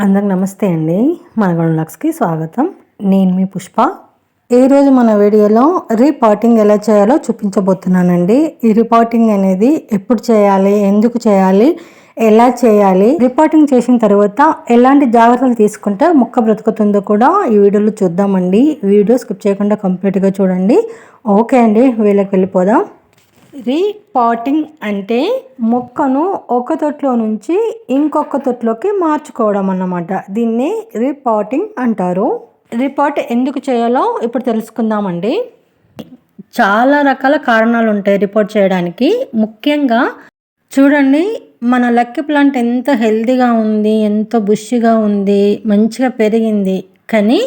అందరికి నమస్తే అండి. మన గౌన్లక్స్కి స్వాగతం. నేను మీ పుష్ప. ఈరోజు మన వీడియోలో రీపాటింగ్ ఎలా చేయాలో చూపించబోతున్నానండి. ఈ రీపాటింగ్ అనేది ఎప్పుడు చేయాలి, ఎందుకు చేయాలి, ఎలా చేయాలి, రీపాటింగ్ చేసిన తర్వాత ఎలాంటి జాగ్రత్తలు తీసుకుంటే మొక్క బ్రతుకుతుందో కూడా ఈ వీడియోలో చూద్దామండి. వీడియో స్కిప్ చేయకుండా కంప్లీట్గా చూడండి. ఓకే అండి, వీళ్ళకి వెళ్ళిపోదాం. రీపాటింగ్ అంటే మొక్కను ఒక తొట్లో నుంచి ఇంకొక తొట్లోకి మార్చుకోవడం అన్నమాట. దీన్ని రీపాటింగ్ అంటారు. రీపాట్ ఎందుకు చేయాలో ఇప్పుడు తెలుసుకుందామండి. చాలా రకాల కారణాలు ఉంటాయి రీపాట్ చేయడానికి. ముఖ్యంగా చూడండి, మన లక్కీ ప్లాంట్ ఎంత హెల్తీగా ఉంది, ఎంతో బుష్గా ఉంది, మంచిగా పెరిగింది. కానీ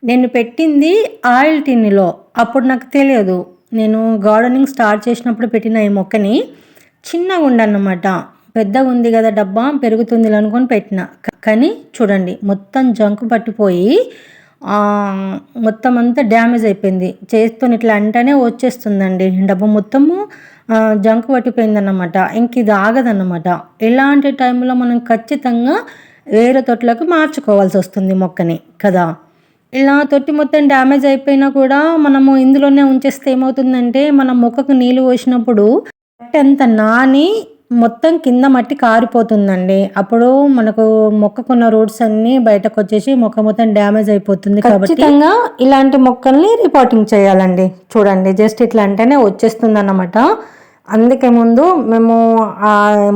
నేను పెట్టింది ఆయిల్ టిన్లో. అప్పుడు నాకు తెలియదు. నేను గార్డెనింగ్ స్టార్ట్ చేసినప్పుడు పెట్టిన ఈ మొక్కని చిన్నగా ఉండన్నమాట. పెద్దగా ఉంది కదా, డబ్బా పెరుగుతుంది అనుకొని పెట్టిన. కానీ చూడండి, మొత్తం జంకు పట్టిపోయి మొత్తం అంతా డ్యామేజ్ అయిపోయింది. చేస్తూ ఇట్లా అంటేనే వచ్చేస్తుందండి. డబ్బా మొత్తము జంకు పట్టిపోయిందన్నమాట. ఇంక ఇది ఆగదన్నమాట. ఇలాంటి టైంలో మనం ఖచ్చితంగా వేరే తొట్లోకి మార్చుకోవాల్సి వస్తుంది మొక్కని కదా. ఇలా తొట్టి మొత్తం డ్యామేజ్ అయిపోయినా కూడా మనము ఇందులోనే ఉంచేస్తే ఏమవుతుందంటే, మనం మొక్కకు నీళ్ళు పోసినప్పుడు మట్టి అంత నాని మొత్తం కింద మట్టి కారిపోతుందండి. అప్పుడు మనకు మొక్కకున్న రూట్స్ అన్నీ బయటకు వచ్చేసి మొక్క మొత్తం డ్యామేజ్ అయిపోతుంది. కాబట్టి ఖచ్చితంగా ఇలాంటి మొక్కల్ని రిపోర్టింగ్ చేయాలండి. చూడండి, జస్ట్ ఇట్లా అంటేనే వచ్చేస్తుంది అన్నమాట. అందుకే ముందు మేము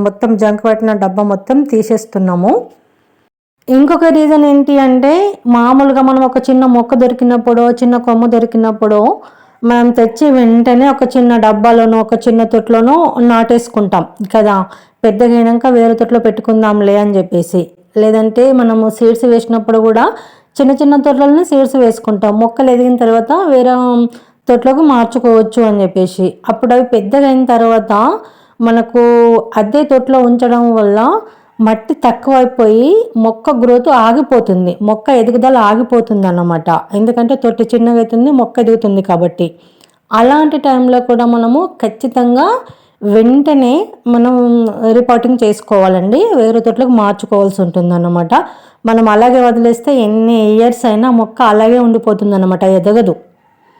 మొత్తం జంక్ పట్టిన డబ్బా మొత్తం తీసేస్తున్నాము. ఇంకొక రీజన్ ఏంటి అంటే, మామూలుగా మనం ఒక చిన్న మొక్క దొరికినప్పుడు, చిన్న కొమ్మ దొరికినప్పుడు మనం తెచ్చి వెంటనే ఒక చిన్న డబ్బాలోనో ఒక చిన్న తొట్లోనో నాటేసుకుంటాం కదా. పెద్దగా అయినాక వేరే తొట్లో పెట్టుకుందాంలే అని చెప్పేసి. లేదంటే మనము సీడ్స్ వేసినప్పుడు కూడా చిన్న చిన్న తొట్లలోనే సీడ్స్ వేసుకుంటాం. మొక్కలు ఎదిగిన తర్వాత వేరే తొట్లోకి మార్చుకోవచ్చు అని చెప్పేసి. అప్పుడు అవి పెద్దగా అయిన తర్వాత మనకు అదే తొట్లో ఉంచడం వల్ల మట్టి తక్కువైపోయి మొక్క గ్రోత్ ఆగిపోతుంది, మొక్క ఎదుగుదల ఆగిపోతుంది అన్నమాట. ఎందుకంటే తొట్టి చిన్నగా అవుతుంది, మొక్క ఎదుగుతుంది కాబట్టి. అలాంటి టైంలో కూడా మనము ఖచ్చితంగా వెంటనే మనం రిపోర్టింగ్ చేసుకోవాలండి. వేరే తొట్లకు మార్చుకోవాల్సి ఉంటుంది అన్నమాట. మనం అలాగే వదిలేస్తే ఎన్ని ఇయర్స్ అయినా మొక్క అలాగే ఉండిపోతుంది అన్నమాట, ఎదగదు.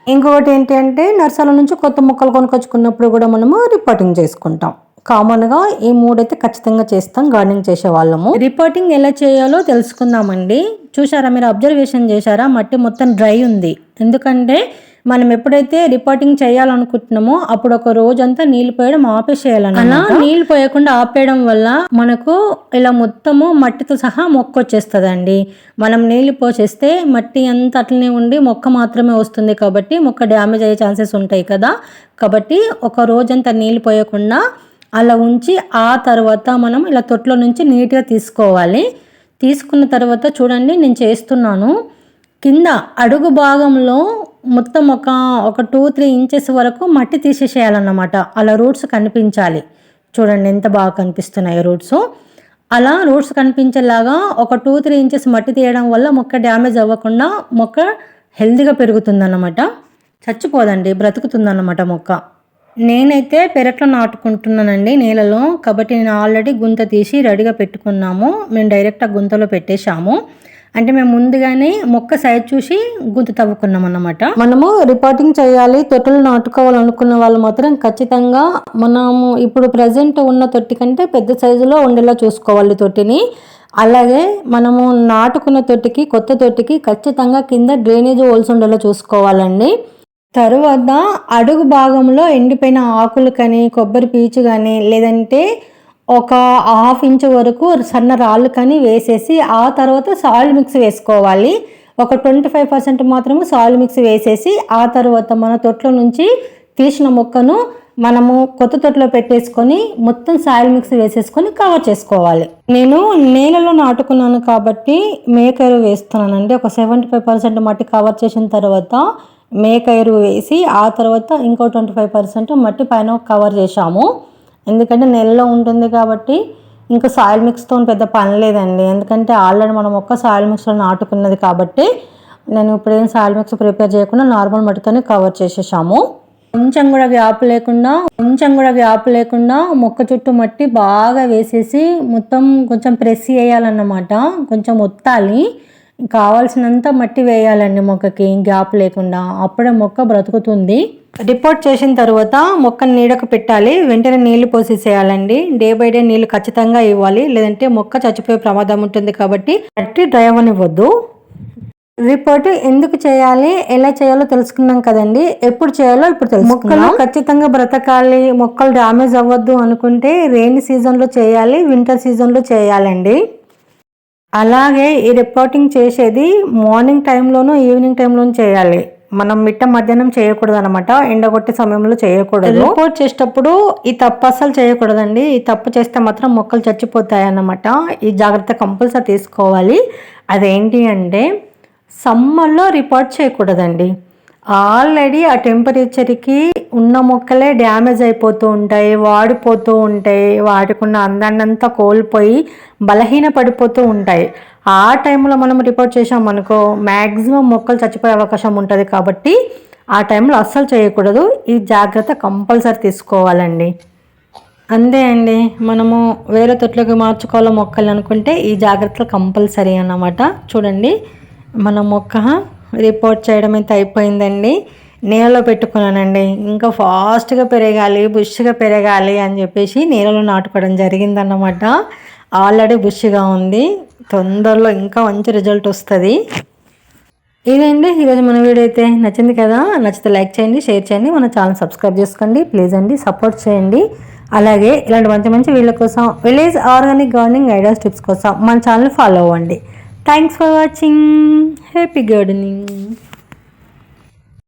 ఇంకొకటి ఏంటి అంటే, నర్సరీల నుంచి కొత్త మొక్కలు కొనుక్కొచ్చుకున్నప్పుడు కూడా మనము రిపోర్టింగ్ చేసుకుంటాం. కామన్గా ఈ మూడైతే ఖచ్చితంగా చేస్తాం గార్డెనింగ్ చేసే వాళ్ళము. రిపోర్టింగ్ ఎలా చేయాలో తెలుసుకుందామండి. చూసారా, మీరు అబ్జర్వేషన్ చేశారా, మట్టి మొత్తం డ్రై ఉంది. ఎందుకంటే మనం ఎప్పుడైతే రిపోర్టింగ్ చేయాలనుకుంటున్నామో అప్పుడు ఒక రోజంతా నీళ్ళు పోయడం ఆపేసేయాలన్నమాట. అలా నీళ్ళు పోయకుండా ఆపేయడం వల్ల మనకు ఇలా మొత్తము మట్టితో సహా మొక్క వచ్చేస్తుందండి. మనం నీళ్ళు పోసేస్తే మట్టి అంతా అట్లనే ఉండి మొక్క మాత్రమే వస్తుంది. కాబట్టి మొక్క డ్యామేజ్ అయ్యే ఛాన్సెస్ ఉంటాయి కదా. కాబట్టి ఒక రోజంతా నీళ్ళు పోయకుండా అలా ఉంచి ఆ తర్వాత మనం ఇలా తొట్లో నుంచి నీట్గా తీసుకోవాలి. తీసుకున్న తర్వాత చూడండి, నేను చేస్తున్నాను. కింద అడుగు భాగంలో మొత్తం ఒక 2-3 ఇంచెస్ వరకు మట్టి తీసేసేయాలన్నమాట. అలా రూట్స్ కనిపించాలి. చూడండి ఎంత బాగా కనిపిస్తున్నాయి రూట్స్. అలా రూట్స్ కనిపించేలాగా ఒక 2-3 ఇంచెస్ మట్టి తీయడం వల్ల మొక్క డ్యామేజ్ అవ్వకుండా మొక్క హెల్తీగా పెరుగుతుందన్నమాట. చచ్చిపోదండి, బ్రతుకుతుందన్నమాట మొక్క. నేనైతే పెరట్లో నాటుకుంటున్నానండి నేలలో. కాబట్టి నేను ఆల్రెడీ గుంత తీసి రెడీగా పెట్టుకున్నాము. మేము డైరెక్ట్ ఆ గుంతలో పెట్టేశాము. అంటే మేము ముందుగానే మొక్క సైజ్ చూసి గుంత తవ్వుకున్నాం అన్నమాట. మనము రిపోర్టింగ్ చేయాలి, తొట్టులు నాటుకోవాలనుకున్న వాళ్ళు మాత్రం ఖచ్చితంగా మనము ఇప్పుడు ప్రజెంట్ ఉన్న తొట్టి కంటే పెద్ద సైజులో ఉండేలా చూసుకోవాలి తొట్టిని. అలాగే మనము నాటుకున్న తొట్టికి, కొత్త తొట్టికి ఖచ్చితంగా కింద డ్రైనేజ్ హోల్స్ ఉండేలా చూసుకోవాలండి. తరువాత అడుగు భాగంలో ఎండిపోయిన ఆకులు కానీ, కొబ్బరి పీచు కానీ, లేదంటే ఒక 1/2 ఇంచు వరకు సన్న రాళ్ళు కానీ వేసేసి ఆ తర్వాత సాయిల్ మిక్స్ వేసుకోవాలి. ఒక 25% మాత్రమే సాయిల్ మిక్స్ వేసేసి ఆ తర్వాత మన తొట్లో నుంచి తీసిన మొక్కను మనము కొత్త తొట్లో పెట్టేసుకొని మొత్తం సాయిల్ మిక్స్ వేసేసుకొని కవర్ చేసుకోవాలి. నేను నేలలో నాటుకున్నాను కాబట్టి మేక ఎరువు వేస్తున్నానండి. ఒక 75% మట్టి కవర్ చేసిన తర్వాత మేక ఎరువు వేసి ఆ తర్వాత ఇంకో 25% మట్టి పైన కవర్ చేశాము. ఎందుకంటే నెలలో ఉంటుంది కాబట్టి ఇంకా సాయిల్ మిక్స్తో పెద్ద పని లేదండి. ఎందుకంటే ఆల్రెడీ మనం ఒక్క సాయిల్ మిక్స్లో నాటుకున్నది కాబట్టి నేను ఇప్పుడేం సాయిల్ మిక్స్ ప్రిపేర్ చేయకుండా నార్మల్ మట్టితోనే కవర్ చేసేసాము. కొంచెం కూడా గ్యాప్ లేకుండా మొక్క చుట్టూ మట్టి బాగా వేసేసి మొత్తం కొంచెం ప్రెస్ చేయాలన్నమాట. కొంచెం ఒత్తాలి, కావాల్సినంత మట్టి వేయాలండి మొక్కకి గ్యాప్ లేకుండా. అప్పుడే మొక్క బ్రతుకుతుంది. రిపోర్ట్ చేసిన తర్వాత మొక్కను నీడకు పెట్టాలి. వెంటనే నీళ్లు పోసేసేయాలండి. డే బై డే నీళ్లు ఖచ్చితంగా ఇవ్వాలి, లేదంటే మొక్క చచ్చిపోయే ప్రమాదం ఉంటుంది. కాబట్టి మట్టి డ్రై అవ్వనివ్వద్దు. రిపోర్ట్ ఎందుకు చేయాలి, ఎలా చేయాలో తెలుసుకున్నాం కదండి. ఎప్పుడు చేయాలో ఇప్పుడు తెలుసుకుందాం. మొక్కలు ఖచ్చితంగా బ్రతకాలి, మొక్కలు డ్యామేజ్ అవ్వద్దు అనుకుంటే రెయిన్ సీజన్లో చేయాలి, వింటర్ సీజన్లో చేయాలండి. అలాగే ఈ రిపోర్టింగ్ చేసేది మార్నింగ్ టైంలోనూ ఈవినింగ్ టైంలోనూ చేయాలి. మనం మిట్ట మధ్యాహ్నం చేయకూడదు అనమాట, ఎండగొట్టే సమయంలో చేయకూడదు. రిపోర్ట్ చేసేటప్పుడు ఈ తప్పు అస్సలు చేయకూడదండి. ఈ తప్పు చేస్తే మాత్రం మొక్కలు చచ్చిపోతాయి అన్నమాట. ఈ జాగ్రత్త కంపల్సరీ తీసుకోవాలి. అదేంటి అంటే సమ్మర్లో రిపోర్ట్ చేయకూడదండి. ఆల్రెడీ ఆ టెంపరేచర్కి ఉన్న మొక్కలే డ్యామేజ్ అయిపోతూ ఉంటాయి, వాడిపోతూ ఉంటాయి, వాటికున్న అందాన్నంతా కోల్పోయి బలహీన పడిపోతూ ఉంటాయి. ఆ టైంలో మనం రిపోర్ట్ చేసామనుకో మ్యాక్సిమం మొక్కలు చచ్చిపోయే అవకాశం ఉంటుంది. కాబట్టి ఆ టైంలో అస్సలు చేయకూడదు. ఈ జాగ్రత్త కంపల్సరీ తీసుకోవాలండి. అంతే అండి. మనము వేరే తొట్లోకి మార్చుకోవాలి మొక్కలు అనుకుంటే ఈ జాగ్రత్తలు కంపల్సరీ అన్నమాట. చూడండి, మన మొక్క రిపోర్ట్ చేయడం అయితే అయిపోయిందండి. నీళ్ళలో పెట్టుకున్నానండి. ఇంకా ఫాస్ట్గా పెరగాలి, బుష్గా పెరగాలి అని చెప్పేసి నీళ్ళలో నాటుకోవడం జరిగిందన్నమాట. ఆల్రెడీ బుష్గా ఉంది, తొందరలో ఇంకా మంచి రిజల్ట్ వస్తుంది. ఇదండి ఈరోజు మన వీడియో అయితే. నచ్చింది కదా? నచ్చితే లైక్ చేయండి, షేర్ చేయండి, మన ఛానల్ సబ్స్క్రైబ్ చేసుకోండి ప్లీజ్ అండి, సపోర్ట్ చేయండి. అలాగే ఇలాంటి మంచి మంచి వీడియోల కోసం, village organic gardening ideas tips కోసం మన ఛానల్ ఫాలో అవ్వండి. Thanks for watching. Happy gardening.